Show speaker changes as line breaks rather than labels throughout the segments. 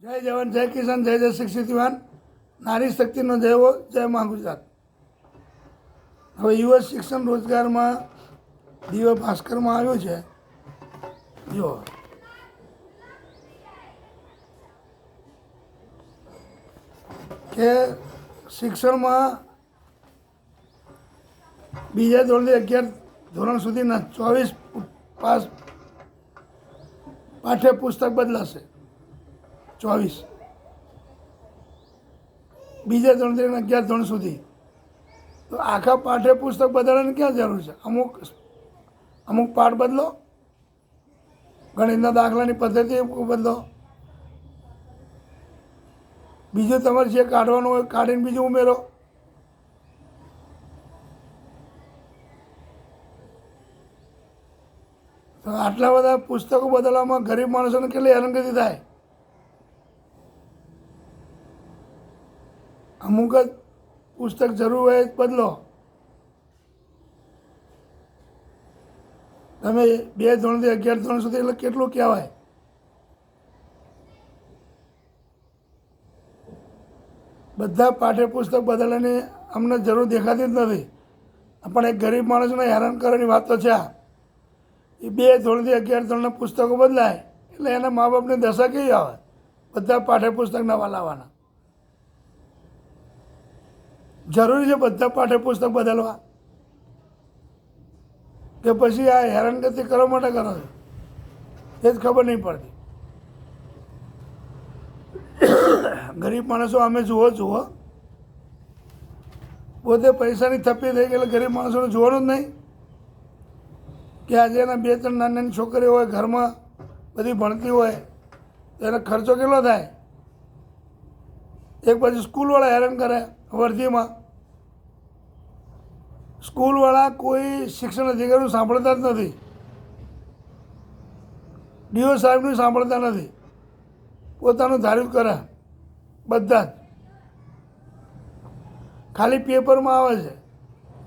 જય જવાન, જય કિસાન, જય જય શિક્ષિત યુવાન, નારી શક્તિનો જય હો, જય મા ગુજરાત. હવે યુવા શિક્ષણ રોજગારમાં દિવ્ય ભાસ્કરમાં આવ્યું છે. જો કે શિક્ષણમાં બીજા ધોરણથી 11 ધોરણ સુધીના 24 પાસ પાઠ્યપુસ્તક બદલાશે. 24 બીજા ધોરણથી 11 ધોરણ સુધી. તો આખા પાઠ્યપુસ્તક બદલવાની ક્યાં જરૂર છે? અમુક પાઠ બદલો, ગણિતના દાખલાની પદ્ધતિ બદલો, બીજું તમારે જે કાઢવાનું હોય કાઢીને બીજું ઉમેરો. તો આટલા બધા પુસ્તકો બદલવામાં ગરીબ માણસોને કેટલી હેરાનગતિ થાય. અમુક જ પુસ્તક જરૂર હોય બદલો. તમે 2 ધોરણથી 11 ધોરણ સુધી એટલે કેટલું કહેવાય? બધા પાઠ્યપુસ્તક બદલવાની અમને જરૂર દેખાતી જ નથી. પણ એક ગરીબ માણસને હેરાન કરવાની વાત તો છે. એ 2 ધોરણથી 11 ધોરણના પુસ્તકો બદલાય એટલે એના મા બાપની દશા કેવી આવે? બધા પાઠ્યપુસ્તક નવા લાવવાના. જરૂરી છે બધા પાઠ્યપુસ્તક બદલવા કે પછી આ હેરાનગતિ કરવા માટે કરો છો? એ જ ખબર નહીં પડતી. ગરીબ માણસો અમે જુઓ પોતે પૈસાની થપ્પી થઈ ગઈ એટલે ગરીબ માણસોને જોવાનું જ નહીં કે આજે એના 2-3 નાની છોકરીઓ હોય ઘરમાં, બધી ભણતી હોય તો એનો ખર્ચો કેટલો થાય? એક પછી સ્કૂલવાળા હેરાન કરે. વર્ધીમાં સ્કૂલવાળા કોઈ શિક્ષણ અધિકારીનું સાંભળતા જ નથી. ડીઓ સાહેબનું સાંભળતા નથી. પોતાનું ધાર્યું કરે બધા જ. ખાલી પેપરમાં આવે છે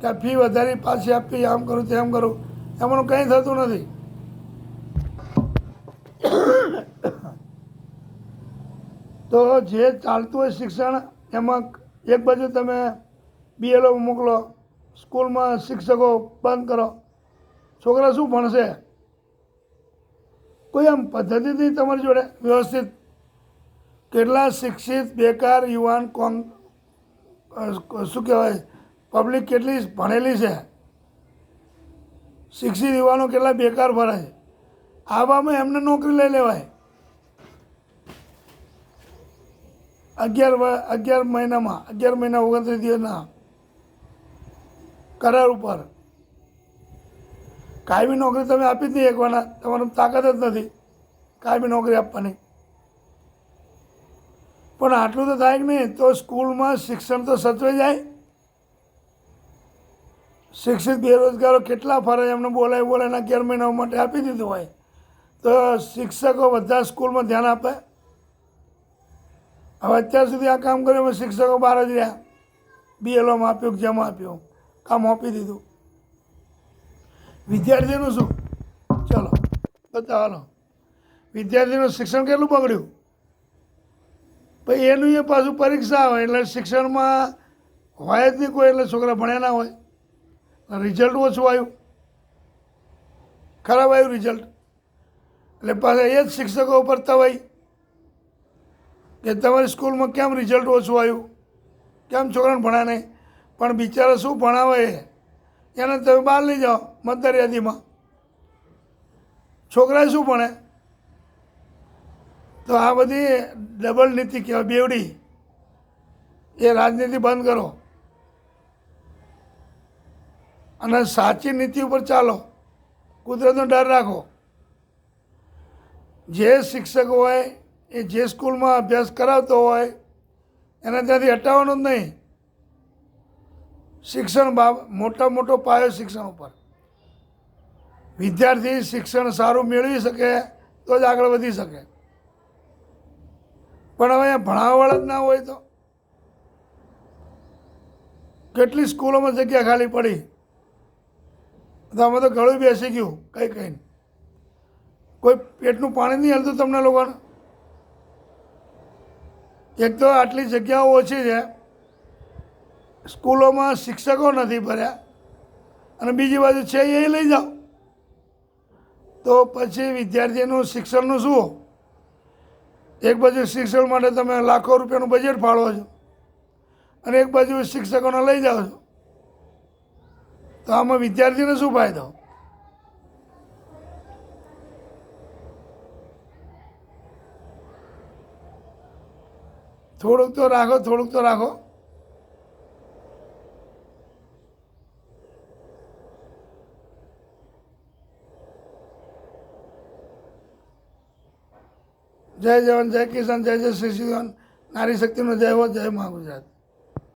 કે આ ફી વધારી પાછી આપી, આમ કરું તેમ કરું. એમાંનું કંઈ થતું નથી. તો જે ચાલતું હોય શિક્ષણ એમાં એક બાજુ તમે BLO મોકલો, સ્કૂલમાં શિક્ષકો બંધ કરો, છોકરા શું ભણશે? કોઈ આમ પદ્ધતિથી તમારી જોડે વ્યવસ્થિત. કેટલા શિક્ષિત બેકાર યુવાન શું કહેવાય, પબ્લિક કેટલી ભણેલી છે, શિક્ષિત યુવાનો કેટલા બેકાર ભરે છે. આવામાં એમને નોકરી લઈ લેવાય. 11 મહિનામાં 11 મહિના 29 દિવસના કરાર ઉપર કાયમી નોકરી તમે આપી જ નહીં એકવાના. તમારું તાકાત જ નથી કાયમી નોકરી આપવાની. પણ આટલું તો થાય કે નહીં તો સ્કૂલમાં શિક્ષણ તો સચવાઈ જાય. શિક્ષિત બેરોજગારો કેટલા ફરે, એમને બોલાય 11 મહિના માટે આપી દીધું હોય તો શિક્ષકો બધા સ્કૂલમાં ધ્યાન આપે. હવે અત્યાર સુધી આ કામ કર્યું એમાં શિક્ષકો બહાર જ રહ્યા. BLOમાં આપ્યું, જેમાં આપ્યું, કામ આપી દીધું. વિદ્યાર્થીનું શું? ચલો બતાવો. વિદ્યાર્થીનું શિક્ષણ કેટલું બગડ્યું? પછી એનું એ પાછું પરીક્ષા આવે એટલે શિક્ષણમાં હોય જ નહીં કોઈ, એટલે છોકરા ભણ્યા ના હોય, રિઝલ્ટ ઓછું આવ્યું, ખરાબ આવ્યું રિઝલ્ટ. એટલે પાછા એ જ શિક્ષકો ઉપર તવાઈ કે તમારી સ્કૂલમાં કેમ રિઝલ્ટ ઓછું આવ્યું, કેમ છોકરાને ભણ્યા નહીં. પણ બિચારા શું ભણાવે એને તમે બહાર લઈ જાઓ મતદાર યાદીમાં. છોકરા શું ભણે? તો આ બધી ડબલ નીતિ કહેવાય, બેવડી. એ રાજનીતિ બંધ કરો અને સાચી નીતિ ઉપર ચાલો. કુદરતનો ડર રાખો. જે શિક્ષક હોય એ જે સ્કૂલમાં અભ્યાસ કરાવતો હોય એને ત્યાંથી હટાવવાનો જ નહીં. શિક્ષણ મોટો પાયો શિક્ષણ ઉપર. વિદ્યાર્થી શિક્ષણ સારું મેળવી શકે તો જ આગળ વધી શકે. પણ હવે અહીંયા ભણાવવાળા જ ના હોય તો કેટલી સ્કૂલોમાં જગ્યા ખાલી પડી. તો અમે તો ગળું બેસી ગયું કઈ કોઈ પેટનું પાણી નહીં હલતું તમને લોકોને. એક તો આટલી જગ્યાઓ ઓછી છે, સ્કૂલોમાં શિક્ષકો નથી ભર્યા, અને બીજી બાજુ છે એ લઈ જાઓ તો પછી વિદ્યાર્થીનું શિક્ષણનું શું? એક બાજુ શિક્ષણ માટે તમે લાખો રૂપિયાનું બજેટ ફાળવો છો અને એક બાજુ શિક્ષકોને લઈ જાઓ છો, તો આમાં વિદ્યાર્થીને શું ફાયદો? થોડુંક તો રાખો, થોડુંક તો રાખો. જય જવાન, જય કિસાન, જય જય શ્રી શિવાન, નારી શક્તિનો જય હો, જય મા ગુજરાત.